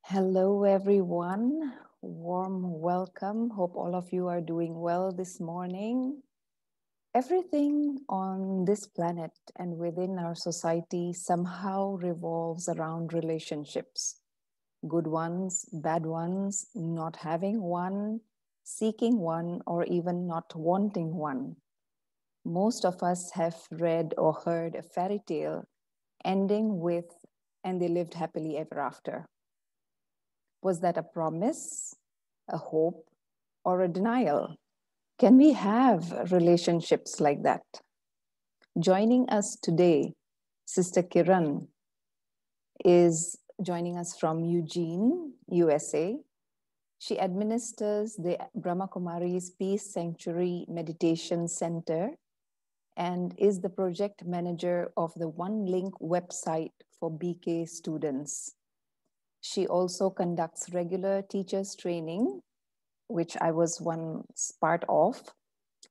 Hello, everyone. Warm welcome. Hope all of you are doing well this morning. Everything on this planet and within our society somehow revolves around relationships. Good ones, bad ones, not having one, seeking one, or even not wanting one. Most of us have read or heard a fairy tale ending with, and they lived happily ever after. Was that a promise, a hope, or a denial? Can we have relationships like that? Joining us today, Sister Kiran is joining us from Eugene, USA. She administers the Brahma Kumari's Peace Sanctuary Meditation Center and is the project manager of the One Link website for BK students. She also conducts regular teachers training, which I was once part of,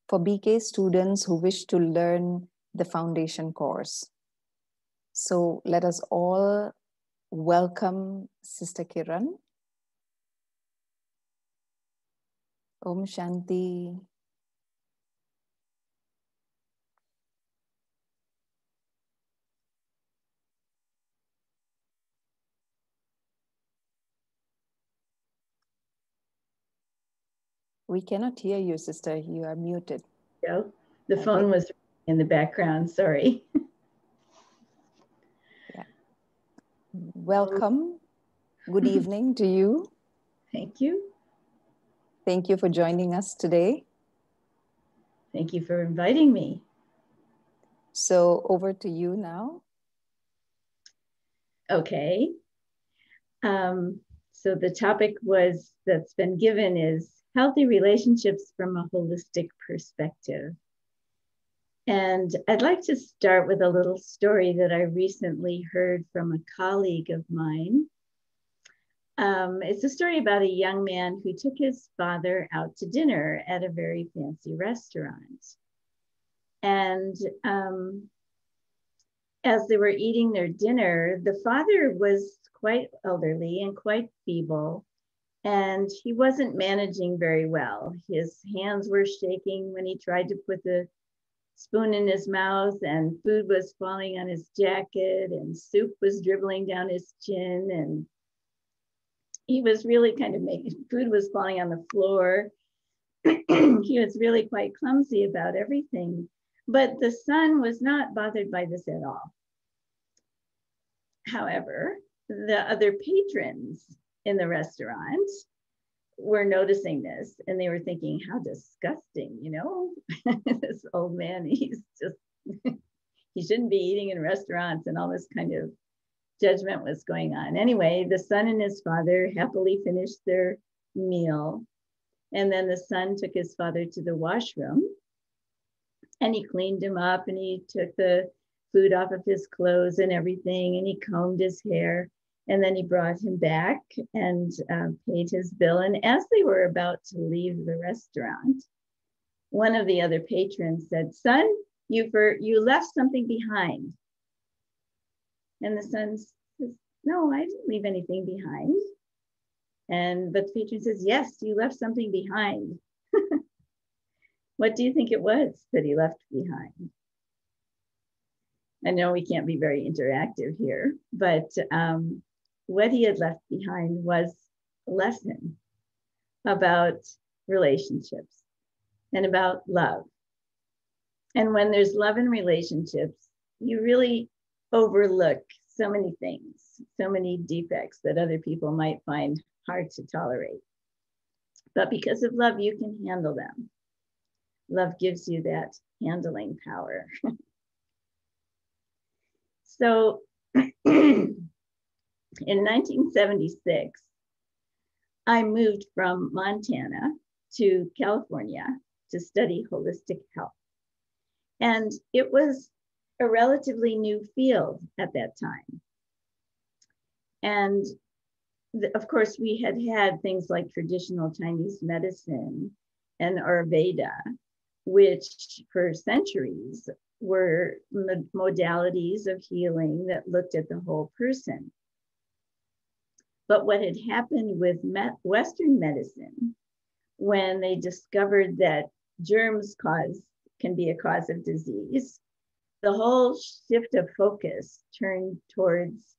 for BK students who wish to learn the foundation course. So let us all welcome Sister Kiran. Om Shanti. We cannot hear you, sister. You are muted. Go. The phone was in the background. Sorry. Yeah. Welcome. Good evening to you. Thank you. Thank you for joining us today. Thank you for inviting me. So over to you now. Okay. So the topic that's been given is healthy relationships from a holistic perspective. And I'd like to start with a little story that I recently heard from a colleague of mine. It's a story about a young man who took his father out to dinner at a very fancy restaurant. And as they were eating their dinner, the father was quite elderly and quite feeble, and he wasn't managing very well. His hands were shaking when he tried to put the spoon in his mouth, and food was falling on his jacket, and soup was dribbling down his chin, and he was really kind of food was falling on the floor. He was really quite clumsy about everything. But the son was not bothered by this at all. However, the other patrons in the restaurant were noticing this, and they were thinking, how disgusting, this old man, he shouldn't be eating in restaurants, and all this kind of judgment was going on. Anyway, the son and his father happily finished their meal, and then the son took his father to the washroom, and he cleaned him up, and he took the food off of his clothes and everything, and he combed his hair, and then he brought him back and paid his bill. And as they were about to leave the restaurant, one of the other patrons said, "Son, you left something behind." And the son says, "No, I didn't leave anything behind." But the patron says, "Yes, you left something behind." What do you think it was that he left behind? I know we can't be very interactive here, but what he had left behind was a lesson about relationships and about love. And when there's love in relationships, you really overlook so many things, so many defects that other people might find hard to tolerate. But because of love, you can handle them. Love gives you that handling power. So in 1976, I moved from Montana to California to study holistic health. And it was a relatively new field at that time. And of course, we had things like traditional Chinese medicine and Ayurveda, which for centuries were modalities of healing that looked at the whole person. But what had happened with Western medicine, when they discovered that germs can be a cause of disease, the whole shift of focus turned towards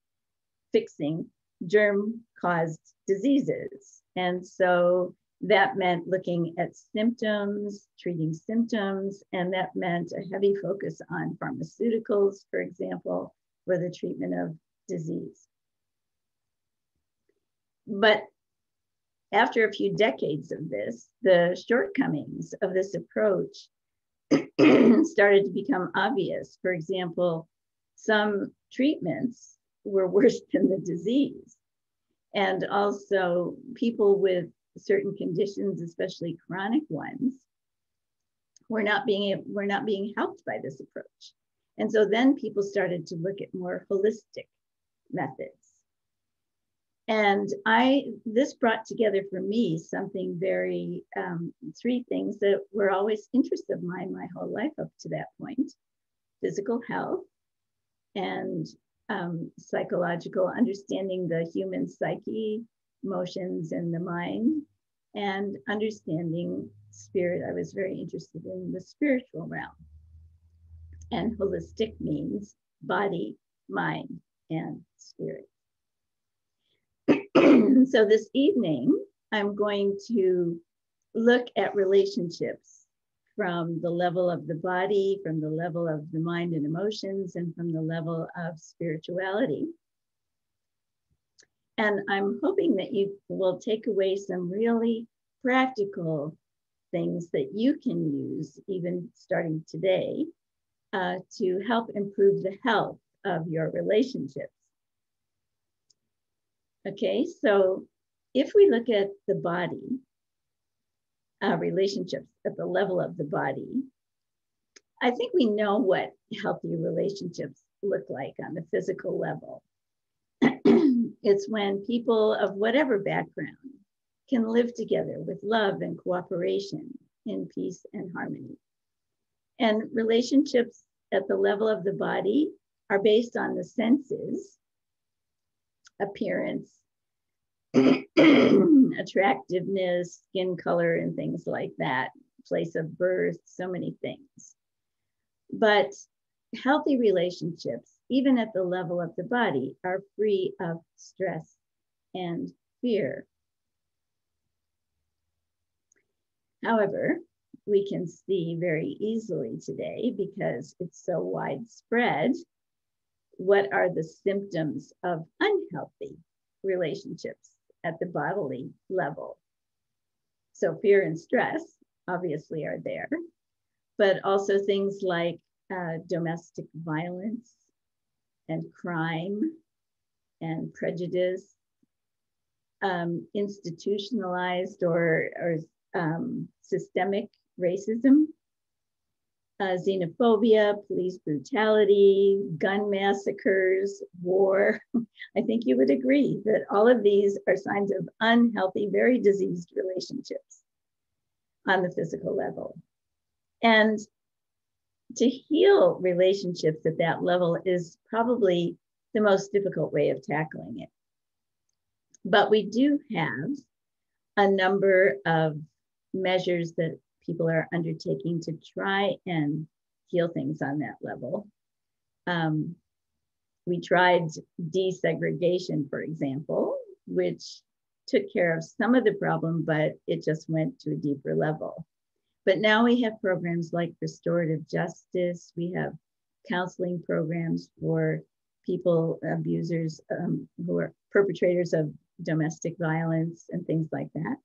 fixing germ-caused diseases. And so that meant looking at symptoms, treating symptoms, and that meant a heavy focus on pharmaceuticals, for example, for the treatment of disease. But after a few decades of this, the shortcomings of this approach started to become obvious. For example, some treatments were worse than the disease. And also people with certain conditions, especially chronic ones, were not being helped by this approach. And so then people started to look at more holistic methods. And this brought together for me something very, three things that were always interests of mine my whole life up to that point: physical health and psychological, understanding the human psyche, emotions, and the mind, and understanding spirit. I was very interested in the spiritual realm. And holistic means body, mind, and spirit. So this evening, I'm going to look at relationships from the level of the body, from the level of the mind and emotions, and from the level of spirituality. And I'm hoping that you will take away some really practical things that you can use, even starting today, to help improve the health of your relationships. Okay, so if we look at the body, relationships at the level of the body, I think we know what healthy relationships look like on the physical level. It's when people of whatever background can live together with love and cooperation in peace and harmony. And relationships at the level of the body are based on the senses: appearance, attractiveness, skin color, and things like that, place of birth, so many things. But healthy relationships, even at the level of the body, are free of stress and fear. However, we can see very easily today, because it's so widespread, what are the symptoms of unhealthy relationships at the bodily level. So fear and stress obviously are there, but also things like domestic violence and crime and prejudice, institutionalized or systemic racism, xenophobia, police brutality, gun massacres, war. I think you would agree that all of these are signs of unhealthy, very diseased relationships on the physical level. And to heal relationships at that level is probably the most difficult way of tackling it. But we do have a number of measures that people are undertaking to try and heal things on that level. We tried desegregation, for example, which took care of some of the problem, but it just went to a deeper level. But now we have programs like restorative justice. We have counseling programs for people, abusers, who are perpetrators of domestic violence and things like that.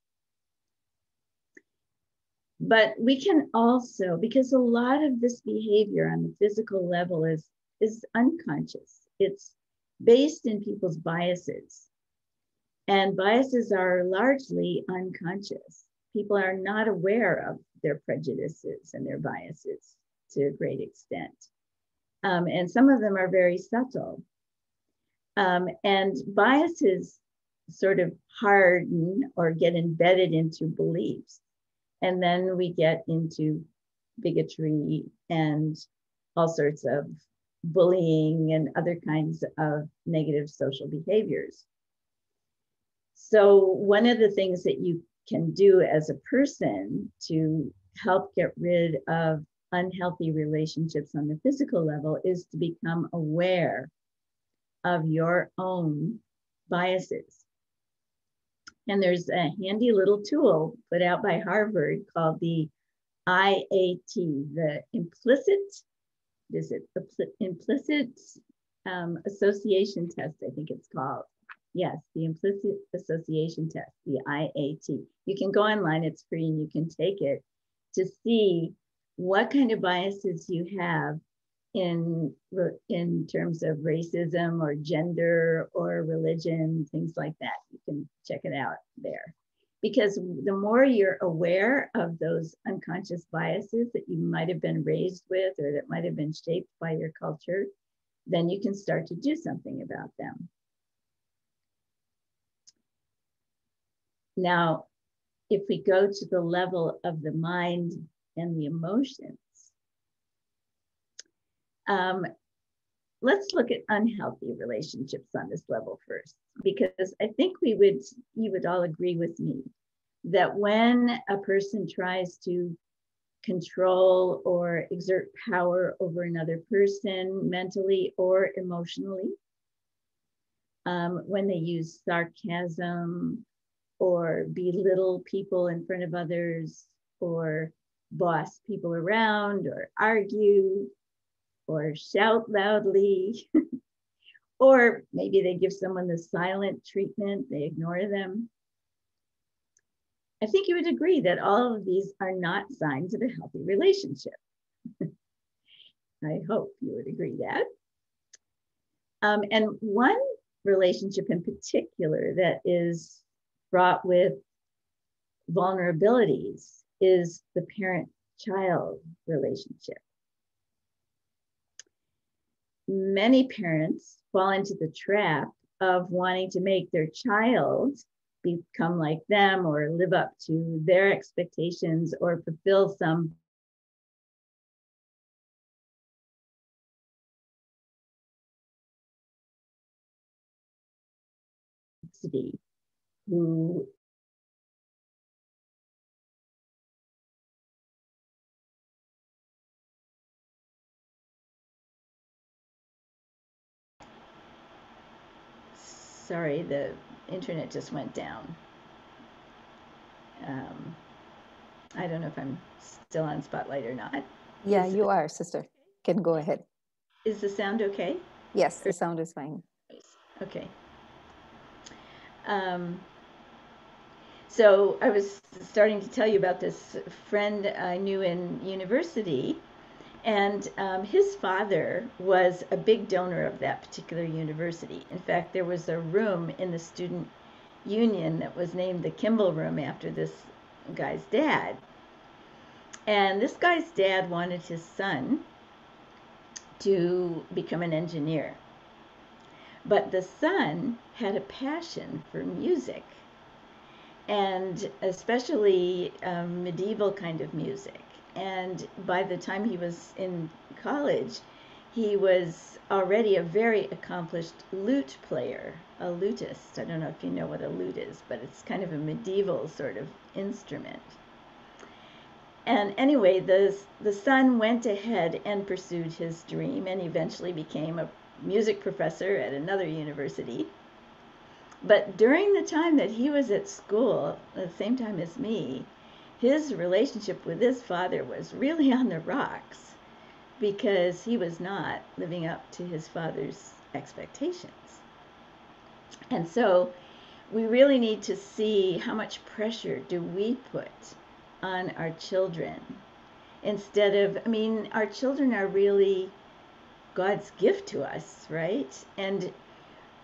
But we can also, because a lot of this behavior on the physical level is unconscious. It's based in people's biases. And biases are largely unconscious. People are not aware of their prejudices and their biases to a great extent. And some of them are very subtle. And biases sort of harden or get embedded into beliefs. And then we get into bigotry and all sorts of bullying and other kinds of negative social behaviors. So one of the things that you can do as a person to help get rid of unhealthy relationships on the physical level is to become aware of your own biases. And there's a handy little tool put out by Harvard called the IAT, the implicit association test, I think it's called. Yes, the implicit association test, the IAT. You can go online, it's free, and you can take it to see what kind of biases you have in terms of racism or gender or religion, things like that. You can check it out there. Because the more you're aware of those unconscious biases that you might have been raised with or that might have been shaped by your culture, then you can start to do something about them. Now, if we go to the level of the mind and the emotions, let's look at unhealthy relationships on this level first, because I think you would all agree with me that when a person tries to control or exert power over another person mentally or emotionally, when they use sarcasm or belittle people in front of others or boss people around or argue or shout loudly, or maybe they give someone the silent treatment, they ignore them. I think you would agree that all of these are not signs of a healthy relationship. I hope you would agree that. And one relationship in particular that is fraught with vulnerabilities is the parent-child relationship. Many parents fall into the trap of wanting to make their child become like them or live up to their expectations or fulfill some who sorry, the internet just went down. I don't know if I'm still on Spotlight or not. Yeah, you are, sister. Can go ahead. Is the sound okay? Yes, the sound is fine. Okay. So I was starting to tell you about this friend I knew in university, and his father was a big donor of that particular university. In fact, there was a room in the student union that was named the Kimball Room after this guy's dad. And this guy's dad wanted his son to become an engineer. But the son had a passion for music, and especially medieval kind of music. And by the time he was in college, he was already a very accomplished lute player, a lutist. I don't know if you know what a lute is, but it's kind of a medieval sort of instrument. And anyway, the son went ahead and pursued his dream and eventually became a music professor at another university. But during the time that he was at school, at the same time as me, his relationship with his father was really on the rocks because he was not living up to his father's expectations. And so we really need to see how much pressure do we put on our children instead of, I mean, our children are really God's gift to us, right? And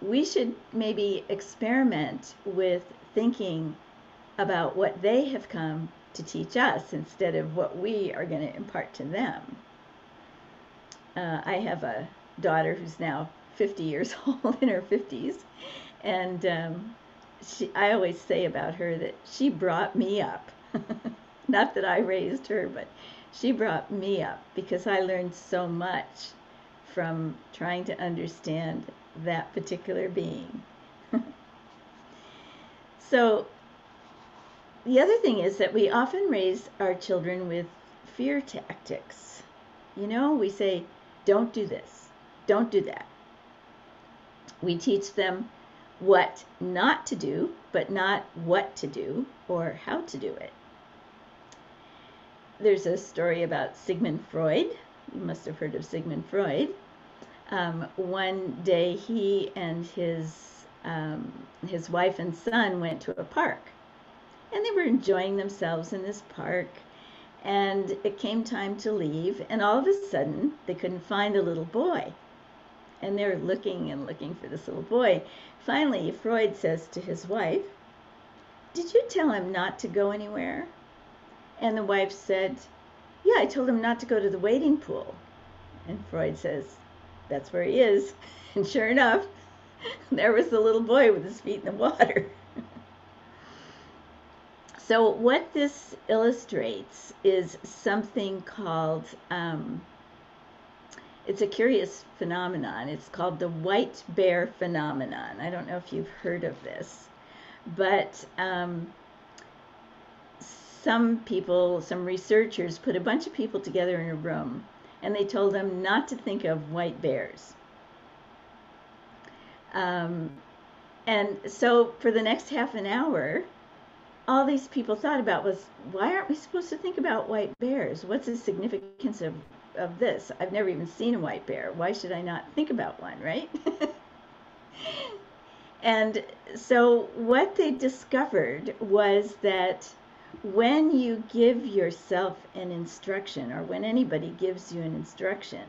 we should maybe experiment with thinking about what they have come to teach us instead of what we are going to impart to them. I have a daughter who's now 50 years old, in her 50s, and I always say about her that she brought me up. Not that I raised her, but she brought me up because I learned so much from trying to understand that particular being. So the other thing is that we often raise our children with fear tactics. We say, don't do this, don't do that. We teach them what not to do, but not what to do or how to do it. There's a story about Sigmund Freud. You must have heard of Sigmund Freud. One day he and his wife and son went to a park, and they were enjoying themselves in this park, and it came time to leave, and all of a sudden they couldn't find the little boy, and they were looking and looking for this little boy. Finally, Freud says to his wife, "Did you tell him not to go anywhere?" And the wife said, "Yeah, I told him not to go to the wading pool." And Freud says, "That's where he is." And sure enough, there was the little boy with his feet in the water. So what this illustrates is something called, it's a curious phenomenon. It's called the white bear phenomenon. I don't know if you've heard of this, but some researchers put a bunch of people together in a room, and they told them not to think of white bears. And so for the next half an hour, all these people thought about was, why aren't we supposed to think about white bears? What's the significance of this? I've never even seen a white bear. Why should I not think about one, right? And so what they discovered was that when you give yourself an instruction, or when anybody gives you an instruction,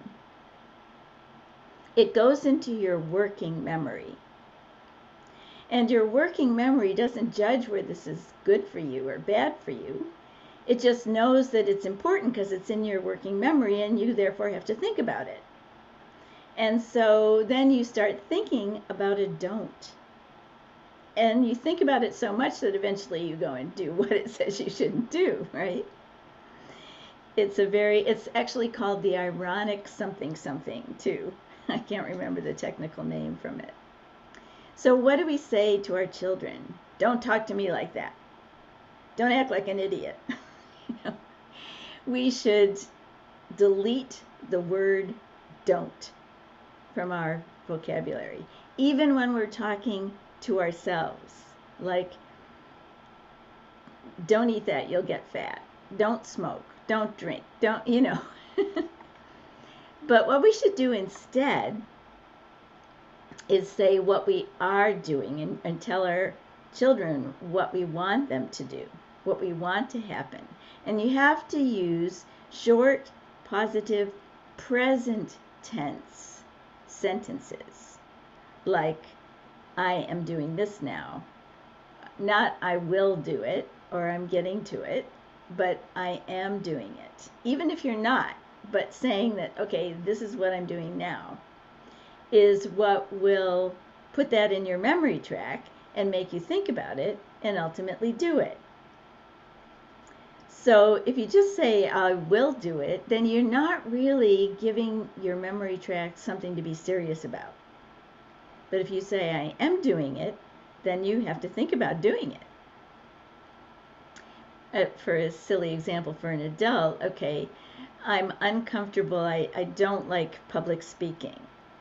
it goes into your working memory. And your working memory doesn't judge where this is good for you or bad for you. It just knows that it's important because it's in your working memory, and you therefore have to think about it. And so then you start thinking about a don't. And you think about it so much that eventually you go and do what it says you shouldn't do, right? It's actually called the ironic something something too. I can't remember the technical name from it. So what do we say to our children? Don't talk to me like that. Don't act like an idiot. We should delete the word don't from our vocabulary, even when we're talking to ourselves. Like, don't eat that, you'll get fat. Don't smoke, don't drink, don't. But what we should do instead is say what we are doing, and tell our children what we want them to do, what we want to happen. And you have to use short, positive, present tense sentences, like, I am doing this now. Not I will do it, or I'm getting to it, but I am doing it. Even if you're not, but saying that, okay, this is what I'm doing now, is what will put that in your memory track and make you think about it and ultimately do it. So if you just say, I will do it, then you're not really giving your memory track something to be serious about. But if you say, I am doing it, then you have to think about doing it. For a silly example for an adult, okay, I'm uncomfortable, I don't like public speaking,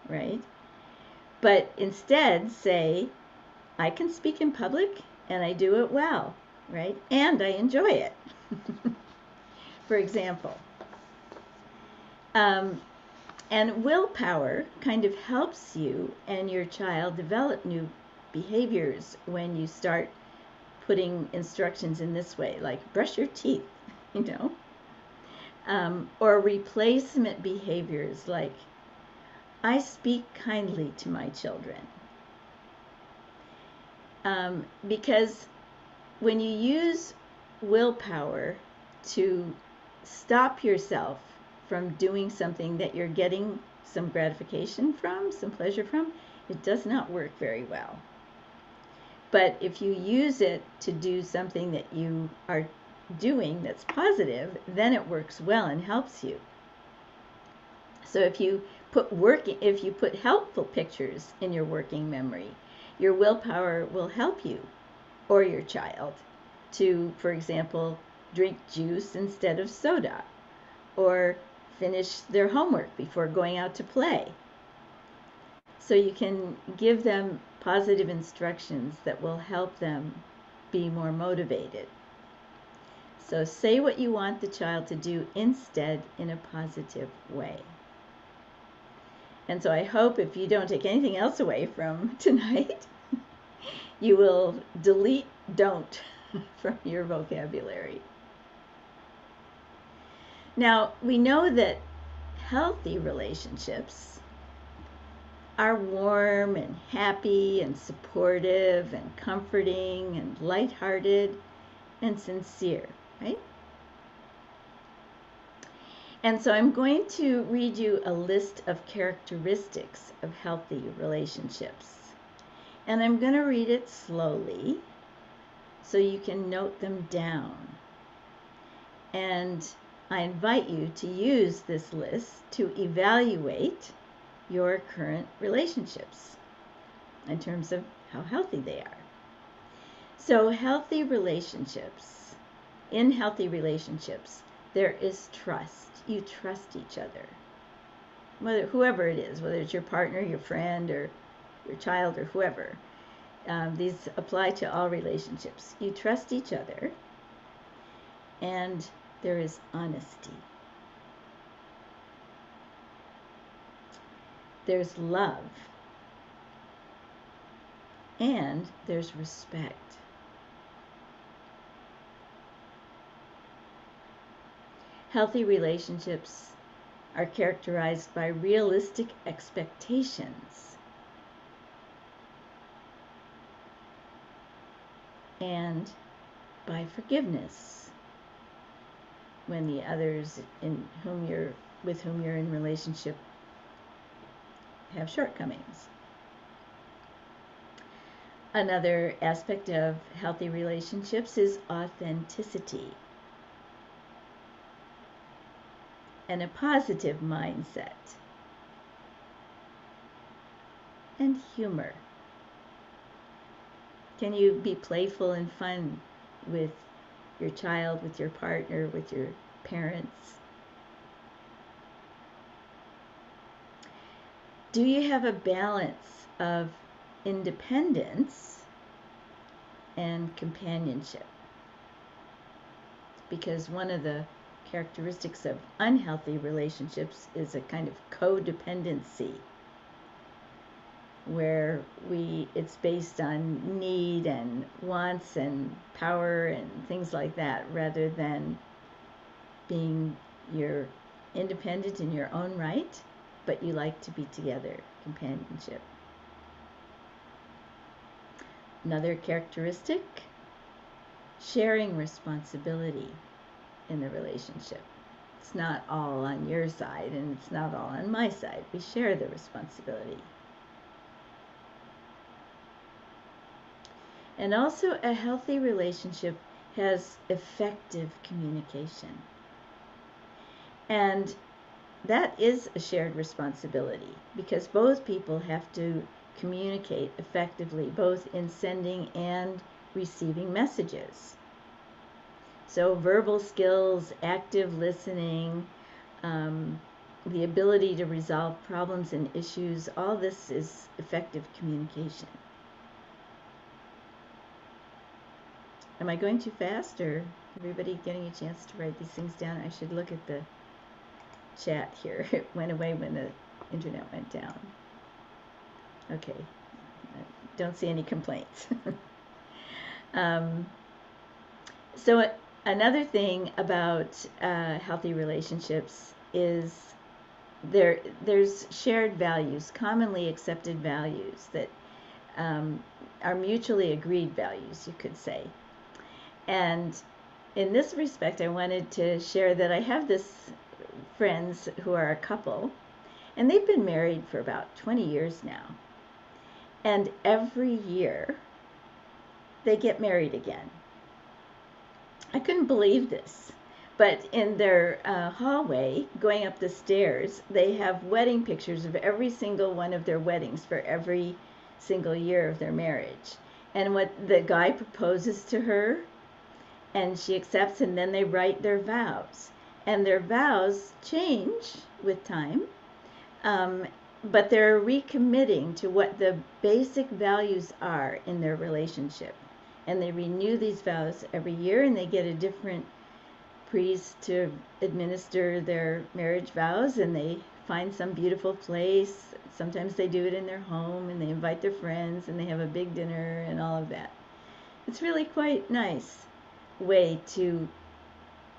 right? But instead say, I can speak in public and I do it well, right? And I enjoy it, for example. And willpower kind of helps you and your child develop new behaviors when you start putting instructions in this way, like brush your teeth, or replacement behaviors like, I speak kindly to my children. Because when you use willpower to stop yourself from doing something that you're getting some gratification from, some pleasure from, it does not work very well. But if you use it to do something that you are doing that's positive, then it works well and helps you. So if you put helpful pictures in your working memory, your willpower will help you or your child to, for example, drink juice instead of soda, or finish their homework before going out to play. So you can give them positive instructions that will help them be more motivated. So say what you want the child to do instead in a positive way. And so I hope if you don't take anything else away from tonight, you will delete don't from your vocabulary. Now, we know that healthy relationships are warm and happy and supportive and comforting and lighthearted and sincere, right? And so I'm going to read you a list of characteristics of healthy relationships. And I'm going to read it slowly so you can note them down. And I invite you to use this list to evaluate your current relationships in terms of how healthy they are. So healthy relationships, in healthy relationships, there is trust. You trust each other, whoever it is, whether it's your partner, your friend, or your child, or whoever. These apply to all relationships. You trust each other, and there is honesty. There's love, and there's respect. Healthy relationships are characterized by realistic expectations and by forgiveness when the others with whom you're in relationship have shortcomings. Another aspect of healthy relationships is authenticity and a positive mindset and humor. Can you be playful and fun with your child, with your partner, with your parents? Do you have a balance of independence and companionship? Because one of the characteristics of unhealthy relationships is a kind of codependency where it's based on need and wants and power and things like that, rather than being you're independent in your own right, but you like to be together, companionship. Another characteristic, sharing responsibility in the relationship. It's not all on your side and it's not all on my side. We share the responsibility. And also, a healthy relationship has effective communication. And that is a shared responsibility because both people have to communicate effectively, both in sending and receiving messages. So verbal skills, active listening, the ability to resolve problems and issues, all this is effective communication. Am I going too fast, or everybody getting a chance to write these things down? I should look at the chat here. It went away when the internet went down. Okay, I don't see any complaints. So another thing about healthy relationships is there's shared values, commonly accepted values that are mutually agreed values, you could say. And in this respect, I wanted to share that I have this friends who are a couple, and they've been married for about 20 years now. And every year, they get married again. I couldn't believe this. But in their hallway, going up the stairs, they have wedding pictures of every single one of their weddings for every single year of their marriage. And what the guy proposes to her, and she accepts, and then they write their vows. And their vows change with time, um, but they're recommitting to what the basic values are in their relationship. And they renew these vows every year, and they get a different priest to administer their marriage vows, and they find some beautiful place. Sometimes they do it in their home, and they invite their friends, and they have a big dinner and all of that. It's really quite nice way to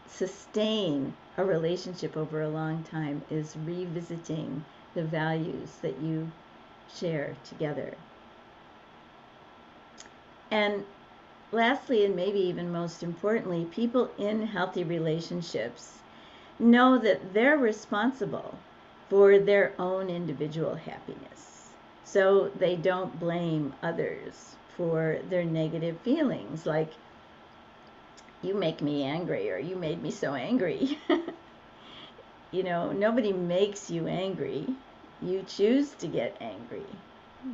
sustain a relationship over a long time, is revisiting the values that you share together. And lastly, and maybe even most importantly, people in healthy relationships know that they're responsible for their own individual happiness. So they don't blame others for their negative feelings, like, you make me angry, or you made me so angry. You know, nobody makes you angry. You choose to get angry,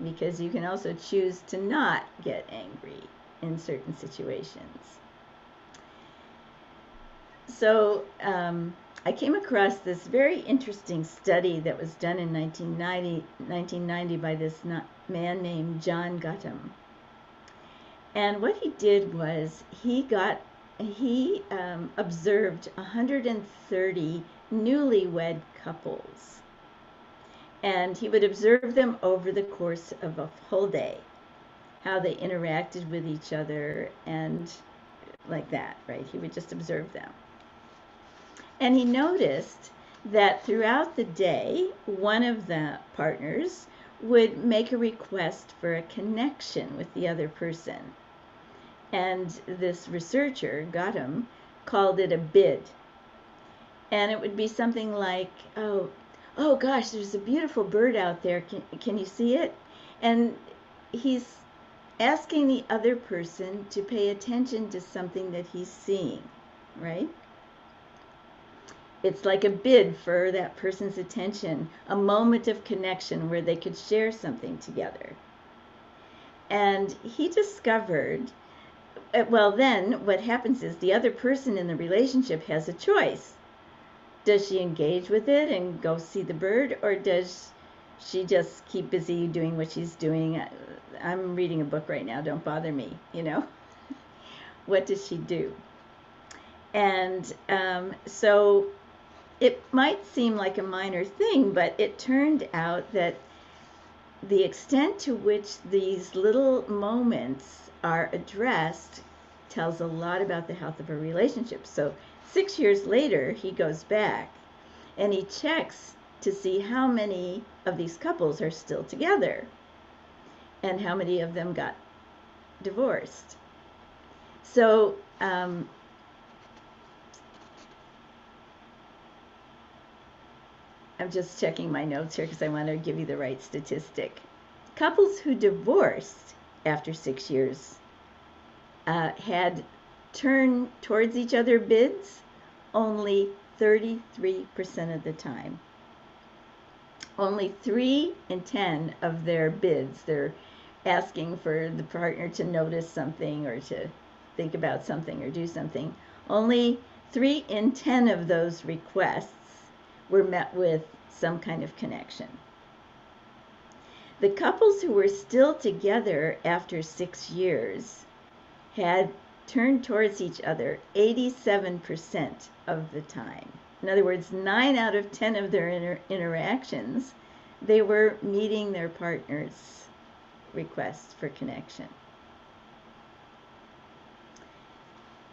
because you can also choose to not get angry in certain situations. So I came across this very interesting study that was done in 1990 by this man named John Guttam. And what he did was he observed 130 newlywed couples, and he would observe them over the course of a whole day, how they interacted with each other, and like that, right? He would just observe them. And he noticed that throughout the day, one of the partners would make a request for a connection with the other person. And this researcher, Gautam, called it a bid. And it would be something like, oh gosh, there's a beautiful bird out there. Can you see it? And he's asking the other person to pay attention to something that he's seeing, right? It's like a bid for that person's attention, a moment of connection where they could share something together. And he discovered, well, then what happens is the other person in the relationship has a choice. Does she engage with it and go see the bird, or does she just keep busy doing what she's doing? I'm reading a book right now, don't bother me, you know? What does she do? And so it might seem like a minor thing, but it turned out that the extent to which these little moments are addressed tells a lot about the health of a relationship. So 6 years later, he goes back and he checks to see how many of these couples are still together and how many of them got divorced. So I'm just checking my notes here because I want to give you the right statistic. Couples who divorced after 6 years had turned towards each other bids only 33% of the time. Only 3 in 10 of their bids, they're asking for the partner to notice something or to think about something or do something. Only 3 in 10 of those requests were met with some kind of connection. The couples who were still together after 6 years had turned towards each other 87% of the time. In other words, 9 out of 10 of their interactions, they were meeting their partner's requests for connection.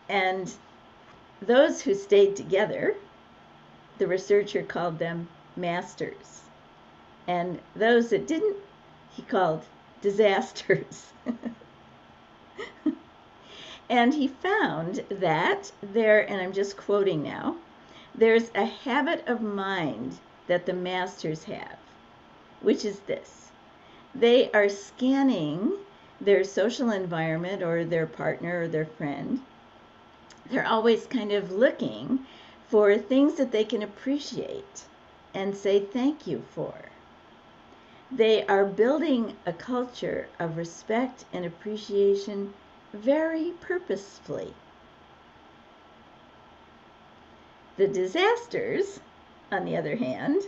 And those who stayed together, the researcher called them masters. And those that didn't, he called disasters. And he found that there, and I'm just quoting now, there's a habit of mind that the masters have, which is this. They are scanning their social environment or their partner or their friend. They're always kind of looking for things that they can appreciate and say thank you for. They are building a culture of respect and appreciation very purposefully. The disasters, on the other hand,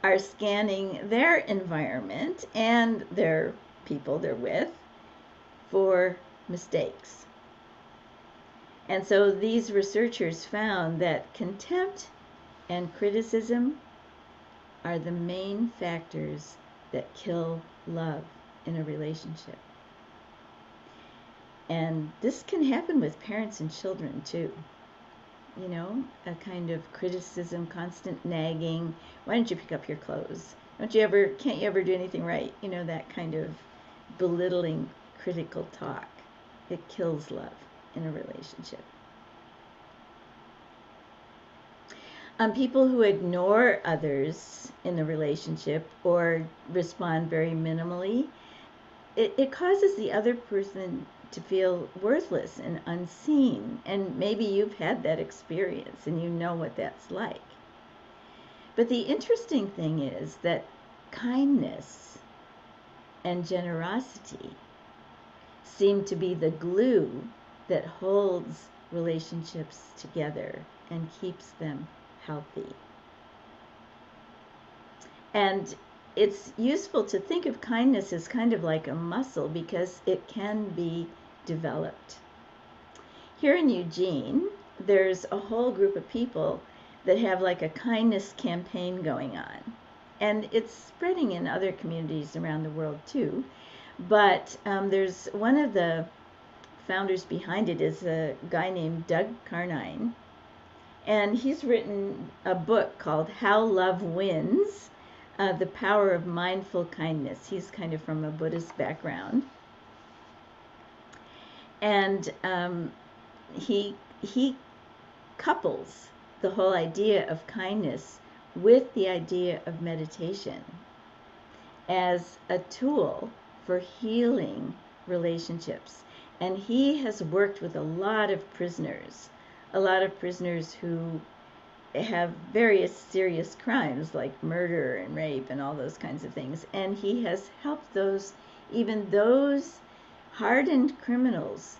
are scanning their environment and their people they're with for mistakes. And so these researchers found that contempt and criticism are the main factors that kill love in a relationship. And this can happen with parents and children too. You know, a kind of criticism, constant nagging. Why don't you pick up your clothes? Can't you ever do anything right? You know, that kind of belittling, critical talk. It kills love in a relationship. People who ignore others in the relationship or respond very minimally, it causes the other person to feel worthless and unseen. And maybe you've had that experience and you know what that's like. But the interesting thing is that kindness and generosity seem to be the glue that holds relationships together and keeps them healthy. And it's useful to think of kindness as kind of like a muscle because it can be developed. Here in Eugene, there's a whole group of people that have like a kindness campaign going on. And it's spreading in other communities around the world too. But there's one of the founders behind it is a guy named Doug Carnine. And he's written a book called How Love Wins, The Power of Mindful Kindness. He's kind of from a Buddhist background. And he couples the whole idea of kindness with the idea of meditation as a tool for healing relationships. And he has worked with a lot of prisoners who have various serious crimes like murder and rape and all those kinds of things. And he has helped even those hardened criminals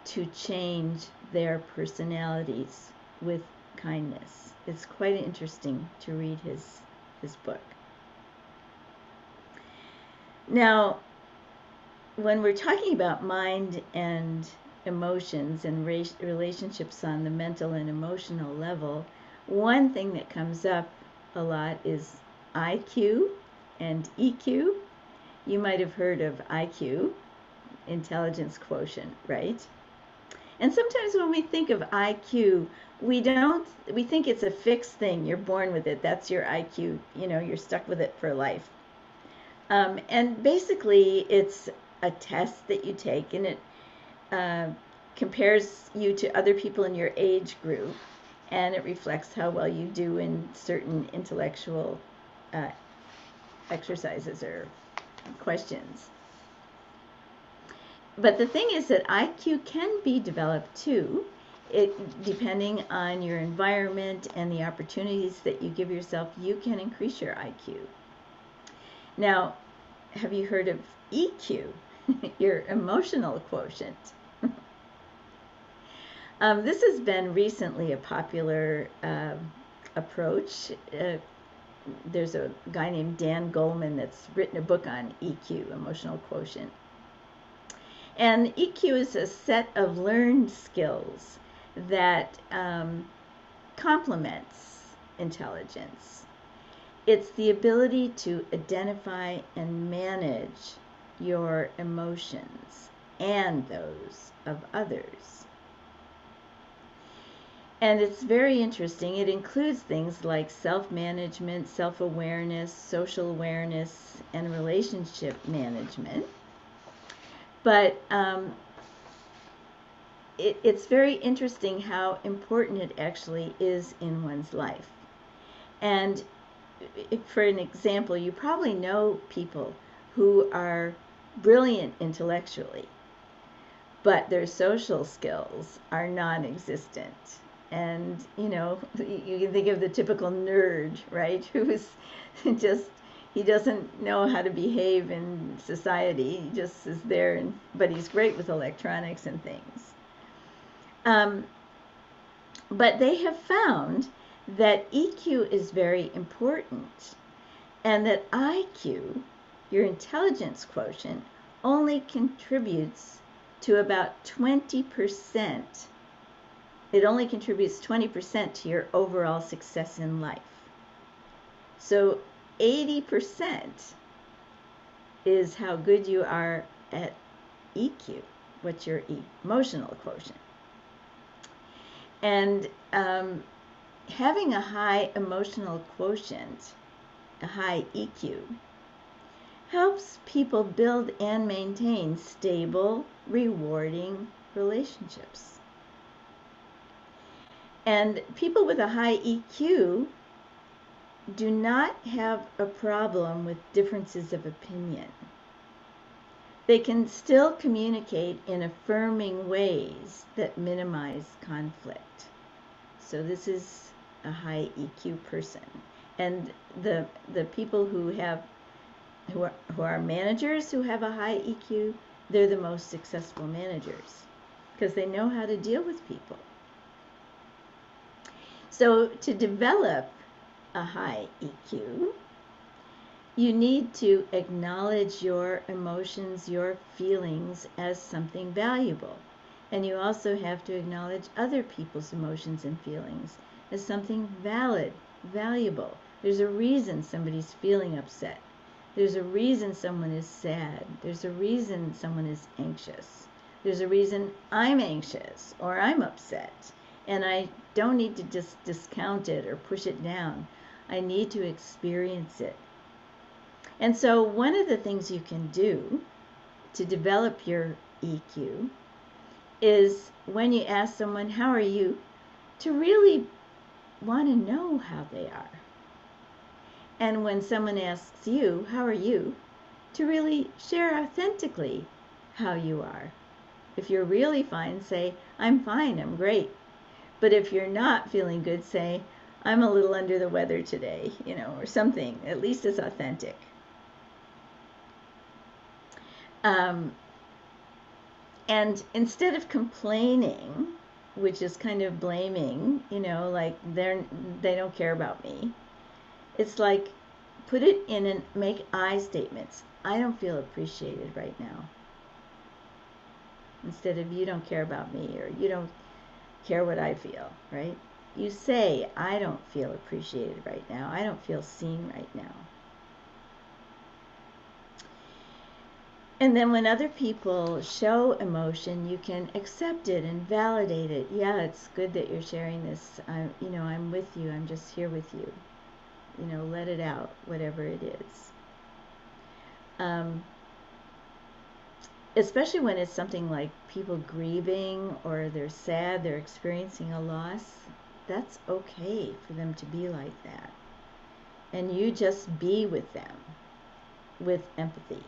to change their personalities with kindness. It's quite interesting to read his book. Now, when we're talking about mind and emotions and relationships on the mental and emotional level, one thing that comes up a lot is IQ and EQ. You might have heard of IQ, intelligence quotient, right? And sometimes when we think of IQ, we think it's a fixed thing. You're born with it. That's your IQ. You know, you're stuck with it for life. And basically, it's a test that you take, and it compares you to other people in your age group, and it reflects how well you do in certain intellectual exercises or questions. But the thing is that IQ can be developed too, depending on your environment and the opportunities that you give yourself. You can increase your IQ. Now, have you heard of EQ, your emotional quotient? This has been recently a popular approach. There's a guy named Dan Goleman that's written a book on EQ, emotional quotient. And EQ is a set of learned skills that complements intelligence. It's the ability to identify and manage your emotions and those of others. And it's very interesting. It includes things like self-management, self-awareness, social awareness, and relationship management. But it's very interesting how important it actually is in one's life. And for an example, you probably know people who are brilliant intellectually, but their social skills are non-existent. And, you know, you can think of the typical nerd, right, who's just, He doesn't know how to behave in society. He just is there, but he's great with electronics and things. But they have found that EQ is very important, and that IQ, your intelligence quotient, only contributes to about 20%. It only contributes 20% to your overall success in life. So 80% is how good you are at EQ, what's your emotional quotient. And having a high emotional quotient, a high EQ, helps people build and maintain stable, rewarding relationships. And people with a high EQ do not have a problem with differences of opinion. They can still communicate in affirming ways that minimize conflict. So this is a high EQ person. And the people who are managers who have a high EQ, they're the most successful managers because they know how to deal with people. So to develop a high EQ, you need to acknowledge your emotions, your feelings as something valuable. And you also have to acknowledge other people's emotions and feelings as something valid, valuable. There's a reason somebody's feeling upset. There's a reason someone is sad. There's a reason someone is anxious. There's a reason I'm anxious or I'm upset. And I don't need to just discount it or push it down. I need to experience it. And so one of the things you can do to develop your EQ is when you ask someone, how are you, to really want to know how they are. And when someone asks you, how are you, to really share authentically how you are. If you're really fine, say, I'm fine, I'm great. But if you're not feeling good, say, I'm a little under the weather today, or something, at least it's authentic. And instead of complaining, which is kind of blaming, like they don't care about me, it's like put it in and make I statements. I don't feel appreciated right now. Instead of you don't care about me or you don't care what I feel, right? You say, I don't feel appreciated right now. I don't feel seen right now. And then when other people show emotion, you can accept it and validate it. Yeah, it's good that you're sharing this. I'm with you. I'm just here with you. Let it out, whatever it is. Especially when it's something like people grieving or they're sad, they're experiencing a loss. That's okay for them to be like that. And you just be with them with empathy.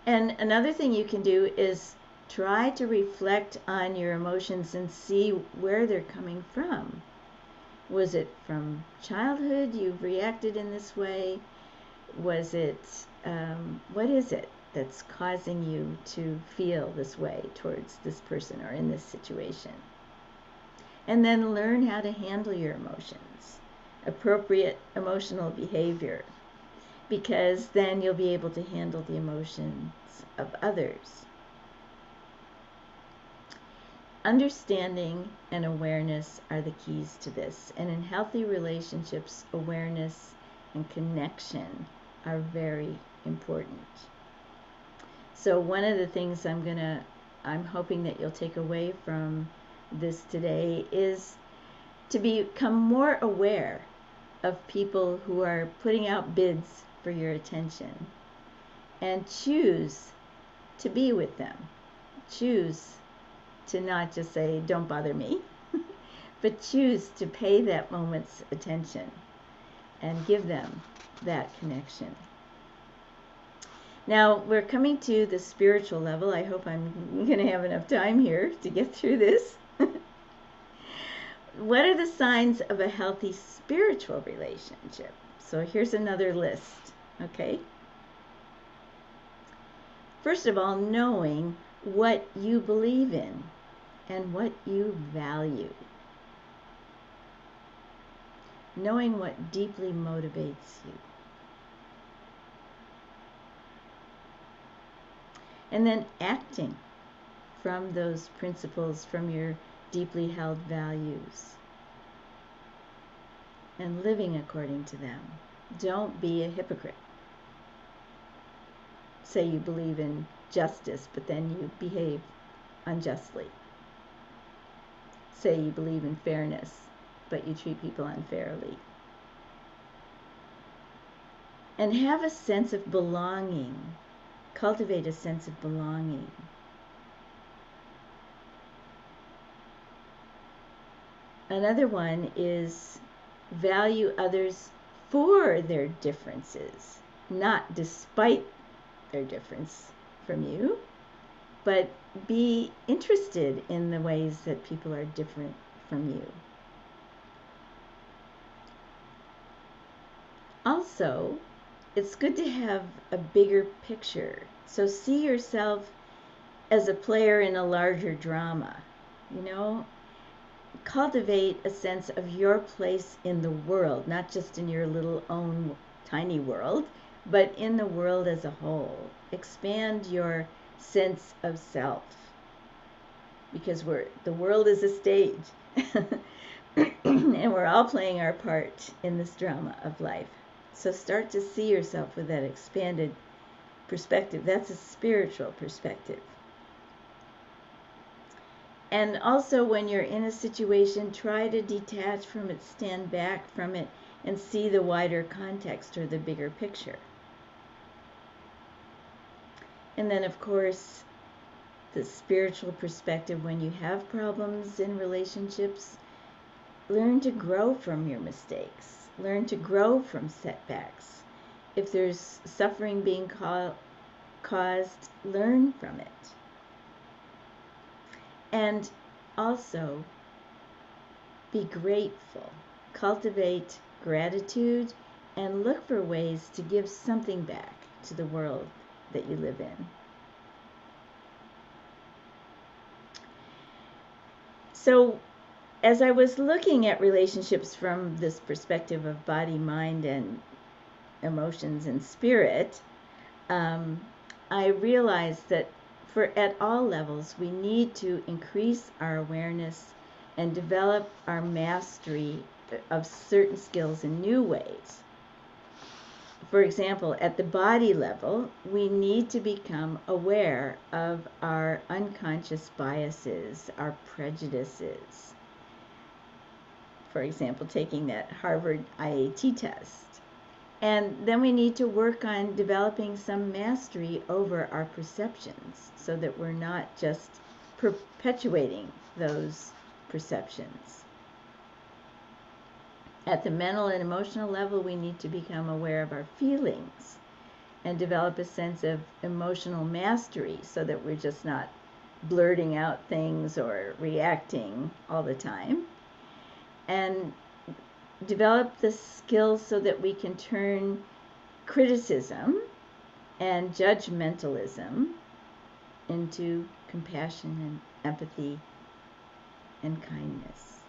And another thing you can do is try to reflect on your emotions and see where they're coming from. Was it from childhood you've reacted in this way? Was it, what is it that's causing you to feel this way towards this person or in this situation? And then learn how to handle your emotions, appropriate emotional behavior, because then you'll be able to handle the emotions of others. Understanding and awareness are the keys to this. And in healthy relationships, awareness and connection are very important. So one of the things I'm hoping that you'll take away from this today is to become more aware of people who are putting out bids for your attention and choose to be with them. Choose to not just say, don't bother me, but choose to pay that moment's attention and give them that connection. Now, we're coming to the spiritual level. I hope I'm going to have enough time here to get through this. What are the signs of a healthy spiritual relationship? So here's another list, okay? First of all, knowing what you believe in and what you value. Knowing what deeply motivates you. And then acting from those principles, from your deeply held values. And living according to them. Don't be a hypocrite. Say you believe in justice, but then you behave unjustly. Say you believe in fairness, but you treat people unfairly. And have a sense of belonging. Cultivate a sense of belonging. Another one is value others for their differences, not despite their difference from you, but be interested in the ways that people are different from you. Also, it's good to have a bigger picture. So see yourself as a player in a larger drama. You know, cultivate a sense of your place in the world, not just in your little own tiny world, but in the world as a whole. Expand your sense of self, because the world is a stage and we're all playing our part in this drama of life. So start to see yourself with that expanded perspective. That's a spiritual perspective. And also, when you're in a situation, try to detach from it, stand back from it, and see the wider context or the bigger picture. And then, of course, the spiritual perspective, when you have problems in relationships, learn to grow from your mistakes. Learn to grow from setbacks. If there's suffering being caused, learn from it. And also, be grateful. Cultivate gratitude and look for ways to give something back to the world that you live in. So, as I was looking at relationships from this perspective of body, mind, and emotions and spirit, I realized that at all levels, we need to increase our awareness and develop our mastery of certain skills in new ways. For example, at the body level, we need to become aware of our unconscious biases, our prejudices. For example, taking that Harvard IAT test. And then we need to work on developing some mastery over our perceptions so that we're not just perpetuating those perceptions. At the mental and emotional level, we need to become aware of our feelings and develop a sense of emotional mastery so that we're just not blurting out things or reacting all the time. And develop the skills so that we can turn criticism and judgmentalism into compassion and empathy and kindness.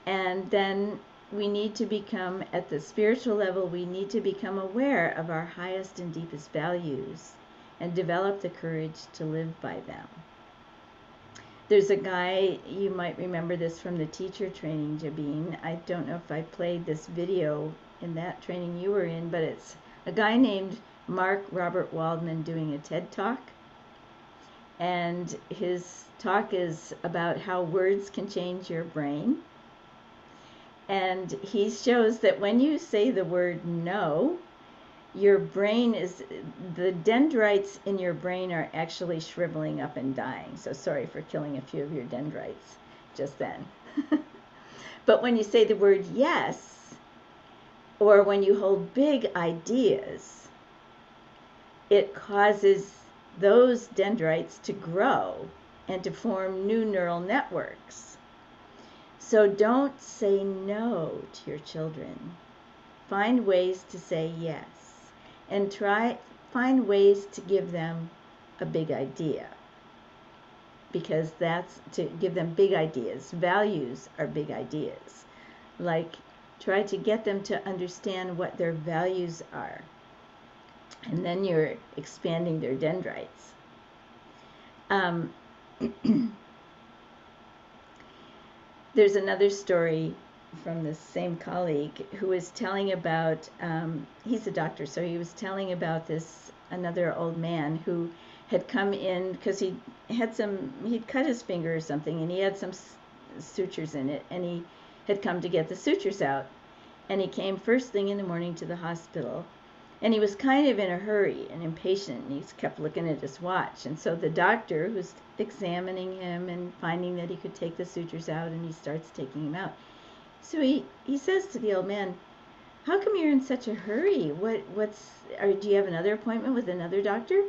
And then we need to become, at the spiritual level, we need to become aware of our highest and deepest values and develop the courage to live by them. There's a guy, you might remember this from the teacher training, Jabeen. I don't know if I played this video in that training you were in, but it's a guy named Mark Robert Waldman doing a TED Talk. And his talk is about how words can change your brain. And he shows that when you say the word no, your brain is, the dendrites in your brain are actually shriveling up and dying. So sorry for killing a few of your dendrites just then. But when you say the word yes, or when you hold big ideas, it causes those dendrites to grow and to form new neural networks. So don't say no to your children. Find ways to say yes, and find ways to give them a big idea, because that's to give them big ideas. Values are big ideas. Like, try to get them to understand what their values are, and then you're expanding their dendrites. There's another story from this same colleague who was telling about, he's a doctor, so he was telling about another old man who had come in because he'd cut his finger or something, and he had some sutures in it, and he had come to get the sutures out. And he came first thing in the morning to the hospital, and he was kind of in a hurry and impatient, and he kept looking at his watch. And so the doctor, who's examining him and finding that he could take the sutures out, and he starts taking them out. So he says to the old man, "How come you're in such a hurry? Do you have another appointment with another doctor?"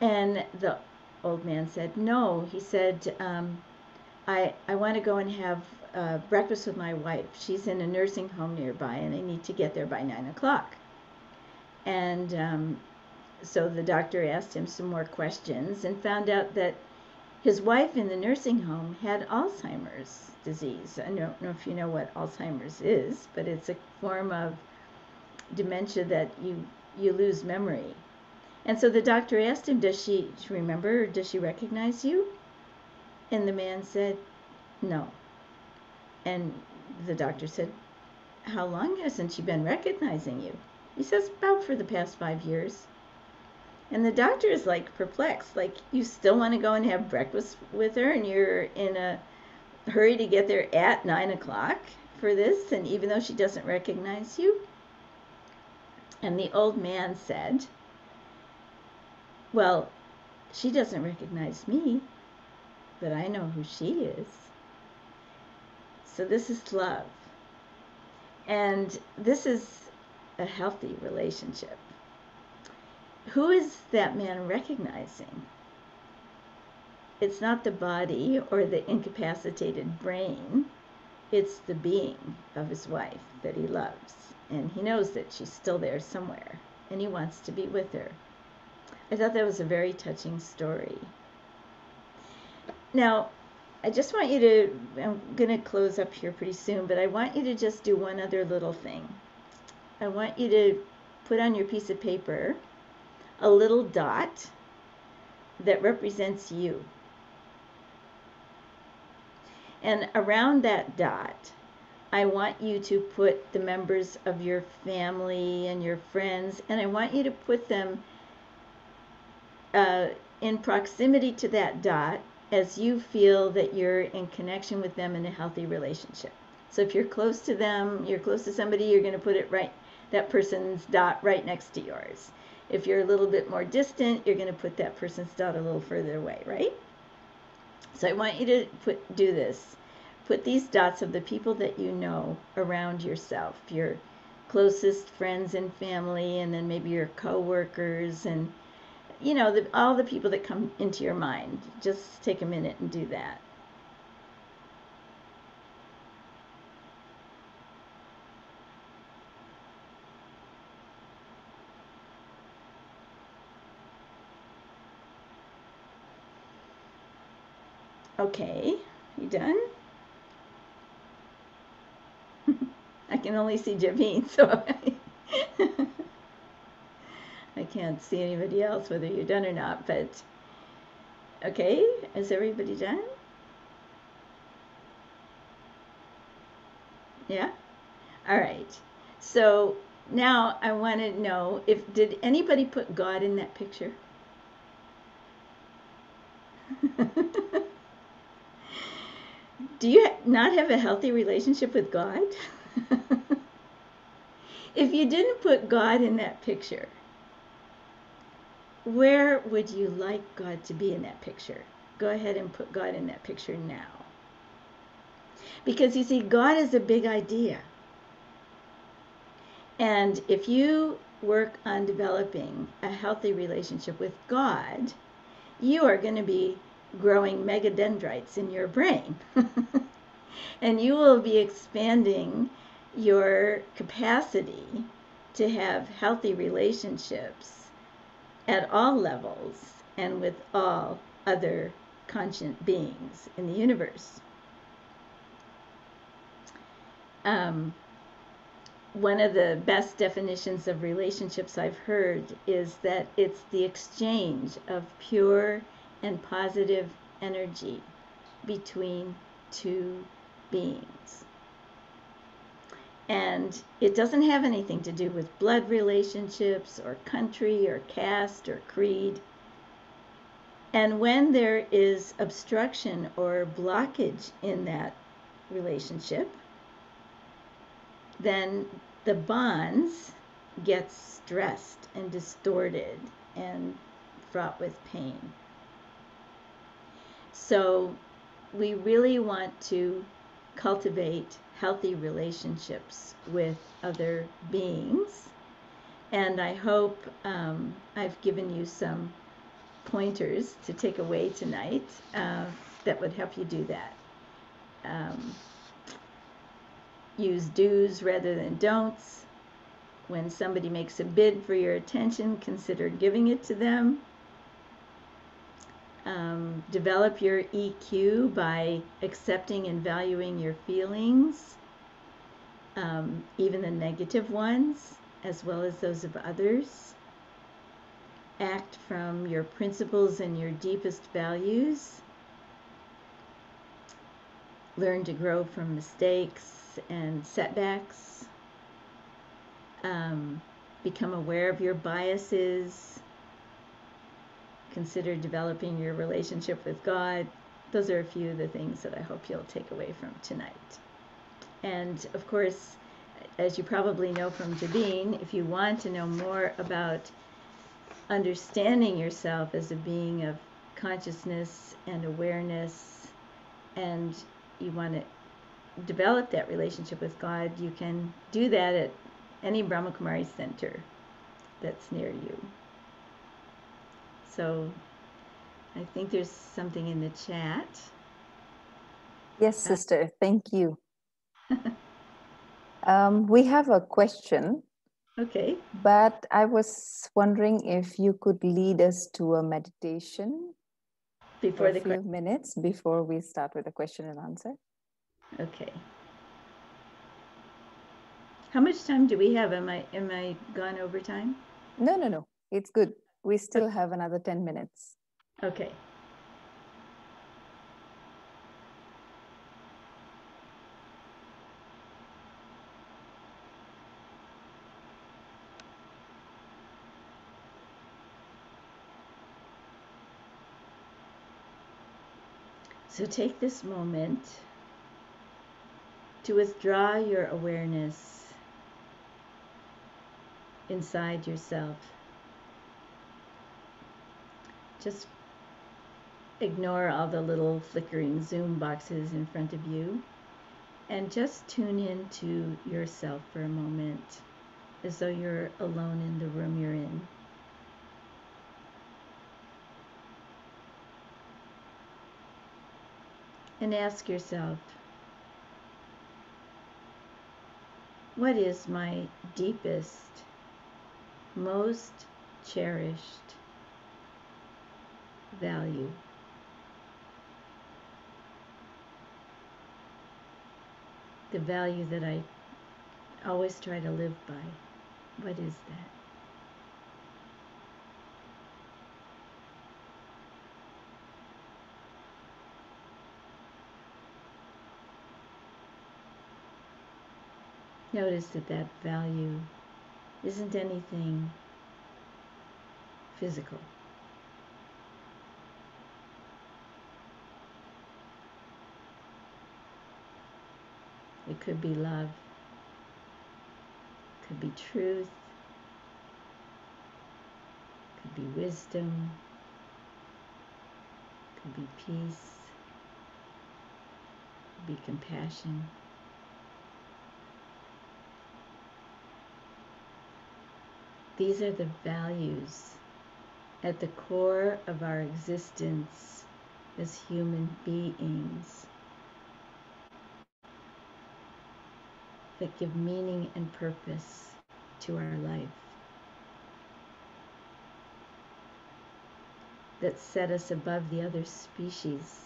And the old man said, "No." He said, I want to go and have breakfast with my wife. She's in a nursing home nearby, and I need to get there by 9 o'clock. And so the doctor asked him some more questions and found out that his wife in the nursing home had Alzheimer's disease. I don't know if you know what Alzheimer's is, but it's a form of dementia that you lose memory. And so the doctor asked him, does she remember, or does she recognize you? And the man said, no. And the doctor said, how long hasn't she been recognizing you? He says, about for the past 5 years. And the doctor is like perplexed, like, you still want to go and have breakfast with her, and you're in a hurry to get there at 9 o'clock for this, and even though she doesn't recognize you? And the old man said, well, she doesn't recognize me, but I know who she is. So this is love. And this is a healthy relationship. Who is that man recognizing? It's not the body or the incapacitated brain. It's the being of his wife that he loves. And he knows that she's still there somewhere, and he wants to be with her. I thought that was a very touching story. Now, I just want you to, I'm going to close up here pretty soon, but I want you to just do one other little thing. I want you to put on your piece of paper a little dot that represents you. And around that dot, I want you to put the members of your family and your friends, and I want you to put them in proximity to that dot as you feel that you're in connection with them in a healthy relationship. So if you're close to them, you're close to somebody, you're going to put it right, that person's dot right next to yours. If you're a little bit more distant, you're going to put that person's dot a little further away, right? So I want you to do this. Put these dots of the people that you know around yourself, your closest friends and family, and then maybe your co-workers, and you know, all the people that come into your mind. Just take a minute and do that. Okay, you done? I can only see Javine, so I can't see anybody else, whether you're done or not, but okay, is everybody done? Yeah? All right. So now I want to know, did anybody put God in that picture? Do you not have a healthy relationship with God? If you didn't put God in that picture, where would you like God to be in that picture? Go ahead and put God in that picture now. Because you see, God is a big idea. And if you work on developing a healthy relationship with God, you are going to be growing megadendrites in your brain. And you will be expanding your capacity to have healthy relationships at all levels and with all other conscient beings in the universe. One of the best definitions of relationships I've heard is that it's the exchange of pure and positive energy between two beings. And it doesn't have anything to do with blood relationships or country or caste or creed. And when there is obstruction or blockage in that relationship, then the bonds get stressed and distorted and fraught with pain. So we really want to cultivate healthy relationships with other beings. And I hope I've given you some pointers to take away tonight that would help you do that. Use do's rather than don'ts. When somebody makes a bid for your attention, consider giving it to them. Develop your EQ by accepting and valuing your feelings, even the negative ones, as well as those of others. Act from your principles and your deepest values. Learn to grow from mistakes and setbacks. Become aware of your biases. Consider developing your relationship with God. Those are a few of the things that I hope you'll take away from tonight. And of course, as you probably know from Jabin, if you want to know more about understanding yourself as a being of consciousness and awareness, and you want to develop that relationship with God, you can do that at any Brahma Kumari center that's near you. So I think there's something in the chat. Yes, sister. Thank you. We have a question. Okay. But I was wondering if you could lead us to a meditation Before for the a few minutes before we start with the question and answer. Okay. How much time do we have? Am I gone over time? No. It's good. We still have another 10 minutes. Okay. So take this moment to withdraw your awareness inside yourself. Just ignore all the little flickering Zoom boxes in front of you and just tune in to yourself for a moment, as though you're alone in the room you're in. And ask yourself, what is my deepest, most cherished value? The value that I always try to live by. What is that? Notice that that value isn't anything physical. It could be love, could be truth, could be wisdom, could be peace, could be compassion. These are the values at the core of our existence as human beings. that give meaning and purpose to our life, that set us above the other species.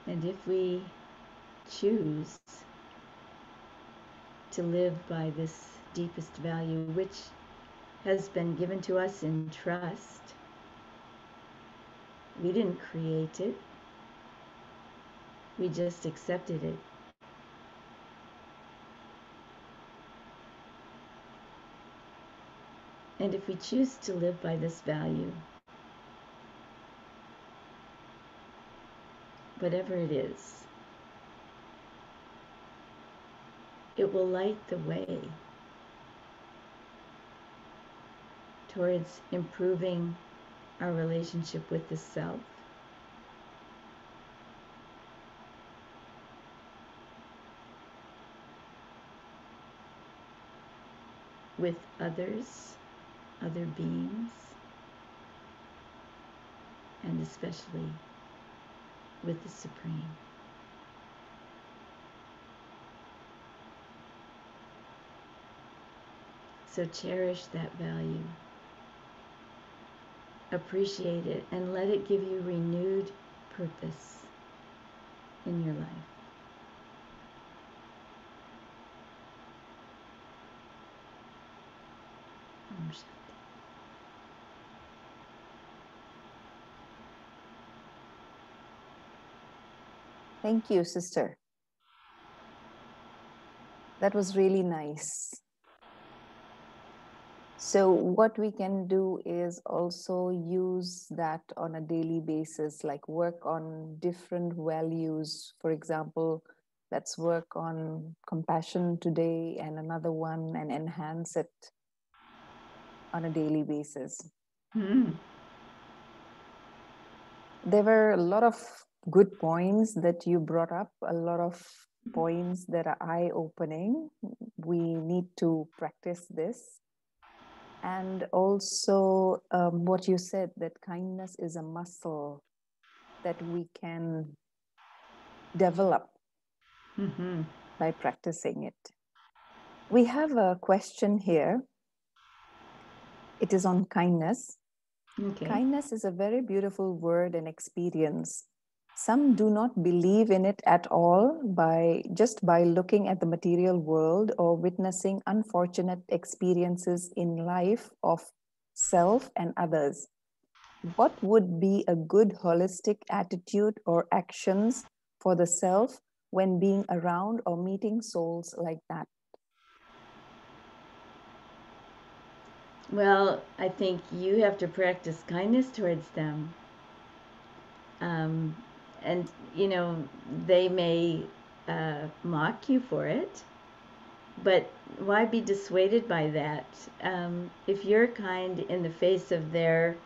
And if we choose to live by this deepest value, which has been given to us in trust, we didn't create it, we just accepted it. And if we choose to live by this value, whatever it is, it will light the way towards improving our relationship with the self, with others, other beings, and especially with the Supreme. So cherish that value, appreciate it, and let it give you renewed purpose in your life. Om Shanti. Thank you, sister. That was really nice. So what we can do is also use that on a daily basis, like work on different values. For example, let's work on compassion today and another one and enhance it on a daily basis. There were a lot of good points that you brought up, a lot of points that are eye-opening. We need to practice this. And also what you said, that kindness is a muscle that we can develop by practicing it. We have a question here. It is on kindness. Okay. Kindness is a very beautiful word and experience. Some do not believe in it at all just by looking at the material world or witnessing unfortunate experiences in life of self and others. What would be a good holistic attitude or actions for the self when being around or meeting souls like that? Well, I think you have to practice kindness towards them. And, you know, they may mock you for it, but why be dissuaded by that? If you're kind in the face of their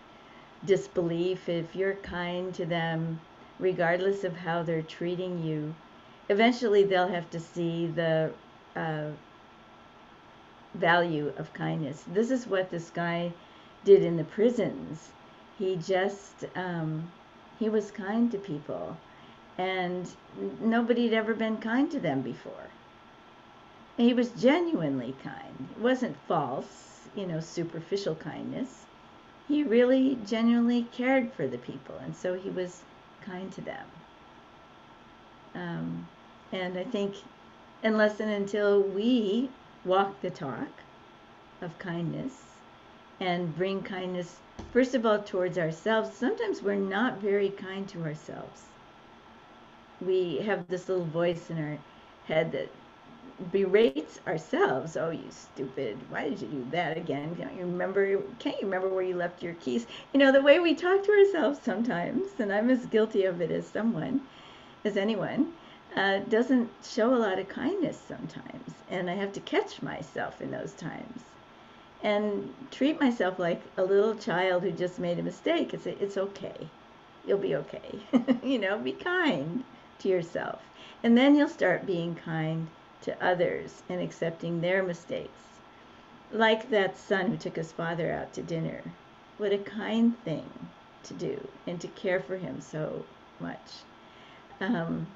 disbelief, if you're kind to them, regardless of how they're treating you, eventually they'll have to see the value of kindness. This is what this guy did in the prisons. He just, he was kind to people, and nobody had ever been kind to them before. And he was genuinely kind. It wasn't false, superficial kindness. He really genuinely cared for the people, and so he was kind to them. And I think unless and until we walk the talk of kindness and bring kindness, first of all, towards ourselves, sometimes we're not very kind to ourselves. We have this little voice in our head that berates ourselves. Oh, you stupid, why did you do that again? Can't you remember where you left your keys? The way we talk to ourselves sometimes, and I'm as guilty of it as anyone, doesn't show a lot of kindness sometimes, and I have to catch myself in those times and treat myself like a little child who just made a mistake and say, it's okay, you'll be okay. Be kind to yourself, and then you'll start being kind to others and accepting their mistakes. Like that son who took his father out to dinner. What a kind thing to do, and to care for him so much. Um,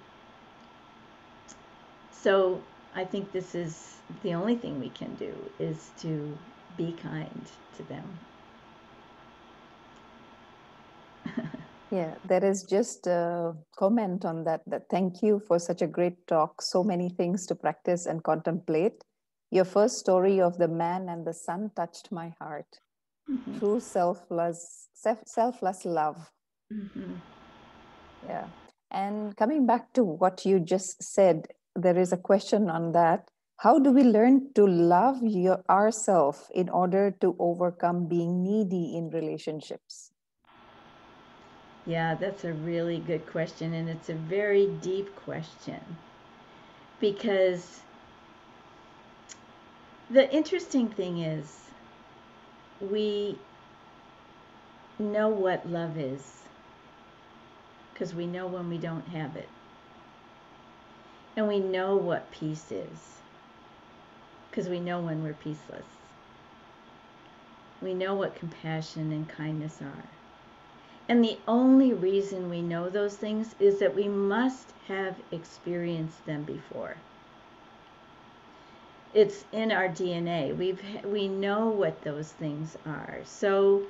so I think this is the only thing we can do, is to be kind to them. Yeah, there is just a comment on that, that thank you for such a great talk. So many things to practice and contemplate. Your first story of the man and the sun touched my heart. Mm-hmm. True selfless love. Mm-hmm. Yeah. And coming back to what you just said, there is a question on that. How do we learn to love ourselves in order to overcome being needy in relationships? Yeah, that's a really good question, and it's a very deep question, because the interesting thing is, we know what love is because we know when we don't have it. And we know what peace is because we know when we're peaceless. We know what compassion and kindness are. And the only reason we know those things is that we must have experienced them before. It's in our DNA. We know what those things are. So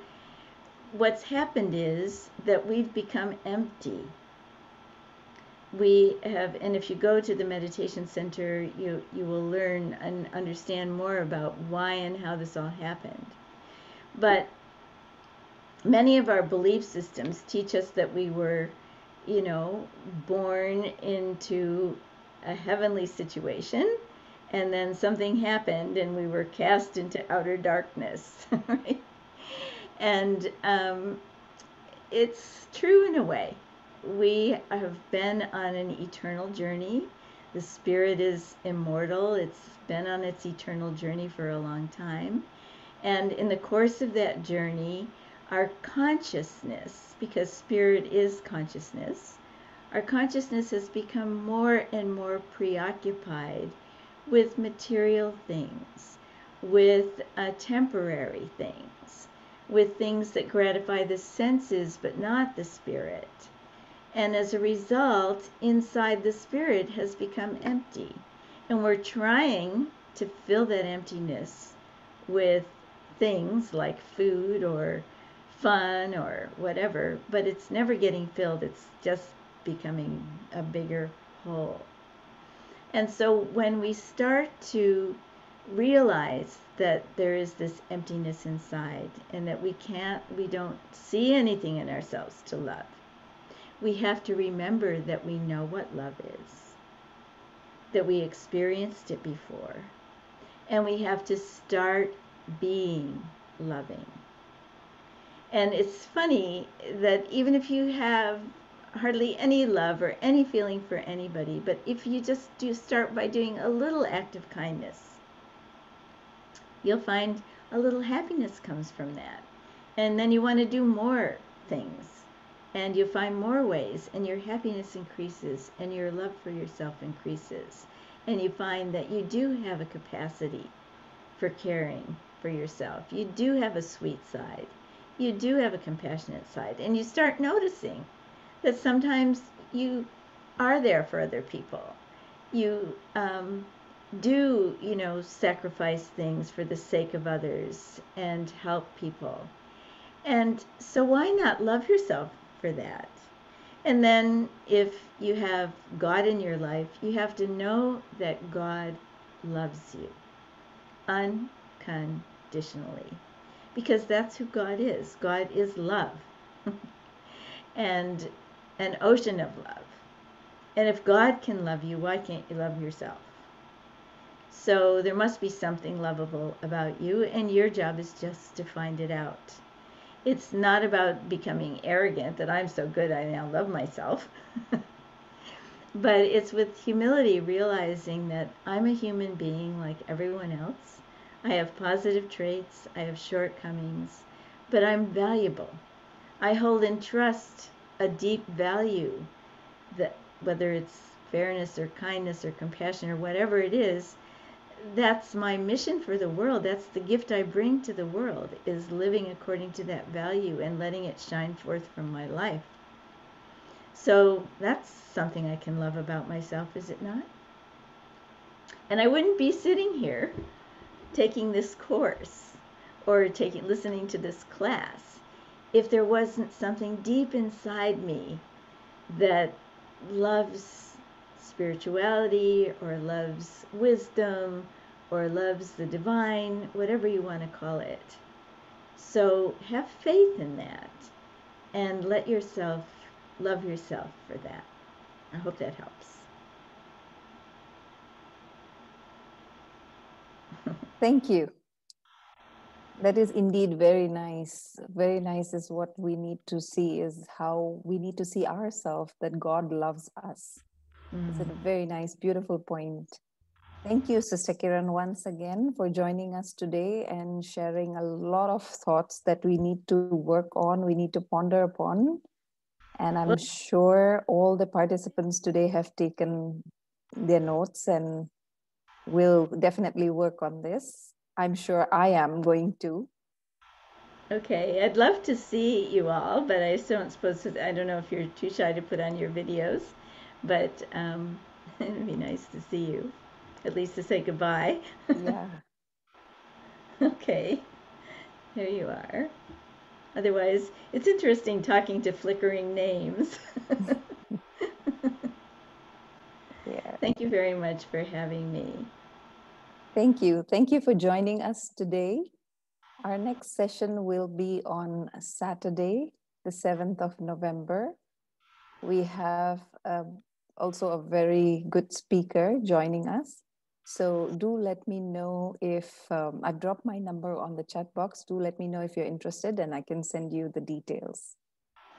what's happened is that we've become empty. We have, and if you go to the meditation center, you will learn and understand more about why and how this all happened. But many of our belief systems teach us that we were, born into a heavenly situation, and then something happened and we were cast into outer darkness, right? And it's true in a way. We have been on an eternal journey. The spirit is immortal. It's been on its eternal journey for a long time. And in the course of that journey, our consciousness, because spirit is consciousness, our consciousness has become more and more preoccupied with material things, with temporary things, with things that gratify the senses but not the spirit. And as a result, inside the spirit has become empty. And we're trying to fill that emptiness with things like food or fun or whatever, but it's never getting filled. It's just becoming a bigger hole. And so when we start to realize that there is this emptiness inside and that we don't see anything in ourselves to love, we have to remember that we know what love is, that we experienced it before, and we have to start being loving. And it's funny that even if you have hardly any love or any feeling for anybody, but if you just do start by doing a little act of kindness, you'll find a little happiness comes from that. And then you want to do more things, and you find more ways, and your happiness increases, and your love for yourself increases. And you find that you do have a capacity for caring for yourself. You do have a sweet side. You do have a compassionate side. And you start noticing that sometimes you are there for other people. You do, sacrifice things for the sake of others and help people. And so why not love yourself for that? And then if you have God in your life, you have to know that God loves you unconditionally, because that's who God is. God is love and an ocean of love. And if God can love you, why can't you love yourself? So there must be something lovable about you, and your job is just to find it out. It's not about becoming arrogant that I'm so good I now love myself. But it's with humility, realizing that I'm a human being like everyone else. I have positive traits, I have shortcomings, but I'm valuable. I hold in trust a deep value, that whether it's fairness or kindness or compassion or whatever it is, that's my mission for the world. That's the gift I bring to the world, is living according to that value and letting it shine forth from my life. So that's something I can love about myself, is it not? And I wouldn't be sitting here taking this course or listening to this class if there wasn't something deep inside me that loves spirituality or loves wisdom or loves the divine, whatever you want to call it. So have faith in that and let yourself love yourself for that. I hope that helps. Thank you. That is indeed very nice. Very nice is what we need to see, is how we need to see ourselves, that God loves us. It's a very nice, beautiful point. Thank you, Sister Kiran, once again for joining us today and sharing a lot of thoughts that we need to work on, we need to ponder upon. And I'm sure all the participants today have taken their notes and will definitely work on this. I'm sure I am going to. Okay, I'd love to see you all, but I still don't suppose, I don't know if you're too shy to put on your videos, but it'd be nice to see you, at least to say goodbye. Yeah. Okay, here you are. Otherwise, it's interesting talking to flickering names. Yeah. Thank you very much for having me. Thank you. Thank you for joining us today. Our next session will be on Saturday, the 7th of November. We have also a very good speaker joining us. So do let me know if I've dropped my number on the chat box. Do let me know if you're interested and I can send you the details.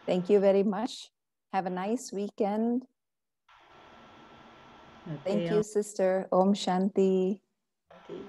Thank you very much. Have a nice weekend. Okay, Thank you, sister. Om Shanti. okay.